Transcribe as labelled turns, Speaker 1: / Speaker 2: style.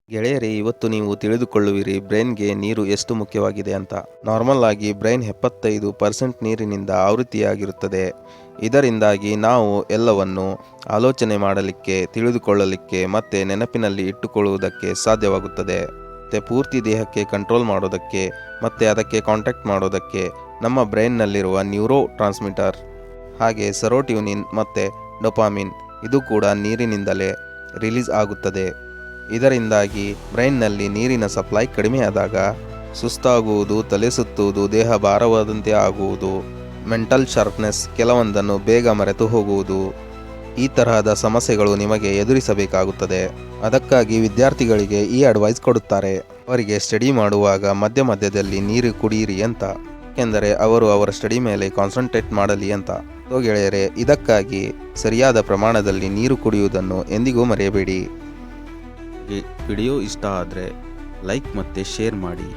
Speaker 1: ಗೆಳೆಯರೇ, ಇವತ್ತು ನೀವು ತಿಳಿದುಕೊಳ್ಳುವಿರಿ ಬ್ರೈನ್ಗೆ ನೀರು ಎಷ್ಟು ಮುಖ್ಯವಾಗಿದೆ ಅಂತ. ನಾರ್ಮಲ್ ಆಗಿ ಬ್ರೈನ್ 75% ನೀರಿನಿಂದ ಆವೃತ್ತಿಯಾಗಿರುತ್ತದೆ. ಇದರಿಂದಾಗಿ ನಾವು ಎಲ್ಲವನ್ನು ಆಲೋಚನೆ ಮಾಡಲಿಕ್ಕೆ, ತಿಳಿದುಕೊಳ್ಳಲಿಕ್ಕೆ ಮತ್ತು ನೆನಪಿನಲ್ಲಿ ಇಟ್ಟುಕೊಳ್ಳುವುದಕ್ಕೆ ಸಾಧ್ಯವಾಗುತ್ತದೆ. ಮತ್ತು ಪೂರ್ತಿ ದೇಹಕ್ಕೆ ಕಂಟ್ರೋಲ್ ಮಾಡೋದಕ್ಕೆ ಮತ್ತು ಅದಕ್ಕೆ ಕಾಂಟ್ಯಾಕ್ಟ್ ಮಾಡೋದಕ್ಕೆ ನಮ್ಮ ಬ್ರೈನ್ನಲ್ಲಿರುವ ನ್ಯೂರೋ ಟ್ರಾನ್ಸ್ಮಿಟರ್ ಹಾಗೆ ಸೆರೋಟೋನಿನ್ ಮತ್ತು ಡೋಪಾಮಿನ್ ಇದು ಕೂಡ ನೀರಿನಿಂದಲೇ ರಿಲೀಸ್ ಆಗುತ್ತದೆ. ಇದರಿಂದಾಗಿ ಬ್ರೈನ್ನಲ್ಲಿ ನೀರಿನ ಸಪ್ಲೈ ಕಡಿಮೆಯಾದಾಗ ಸುಸ್ತಾಗುವುದು, ತಲೆ ಸುತ್ತುವುದು, ದೇಹ ಭಾರವಾದಂತೆ ಆಗುವುದು, ಮೆಂಟಲ್ ಶಾರ್ಪ್ನೆಸ್, ಕೆಲವೊಂದನ್ನು ಬೇಗ ಮರೆತು ಹೋಗುವುದು, ಈ ತರಹದ ಸಮಸ್ಯೆಗಳು ನಿಮಗೆ ಎದುರಿಸಬೇಕಾಗುತ್ತದೆ. ಅದಕ್ಕಾಗಿ ವಿದ್ಯಾರ್ಥಿಗಳಿಗೆ ಈ ಅಡ್ವೈಸ್ ಕೊಡುತ್ತಾರೆ, ಅವರಿಗೆ ಸ್ಟಡಿ ಮಾಡುವಾಗ ಮಧ್ಯ ಮಧ್ಯದಲ್ಲಿ ನೀರು ಕುಡಿಯಿರಿ ಅಂತ. ಏಕೆಂದರೆ ಅವರು ಅವರ ಸ್ಟಡಿ ಮೇಲೆ ಕಾನ್ಸಂಟ್ರೇಟ್ ಮಾಡಲಿ ಅಂತ. ಸೊ ಗೆಳೆಯರೇ, ಇದಕ್ಕಾಗಿ ಸರಿಯಾದ ಪ್ರಮಾಣದಲ್ಲಿ ನೀರು ಕುಡಿಯುವುದನ್ನು ಎಂದಿಗೂ ಮರೆಯಬೇಡಿ.
Speaker 2: ವಿಡಿಯೋ ಇಷ್ಟ ಆದರೆ ಲೈಕ್ ಮತ್ತು ಶೇರ್ ಮಾಡಿ.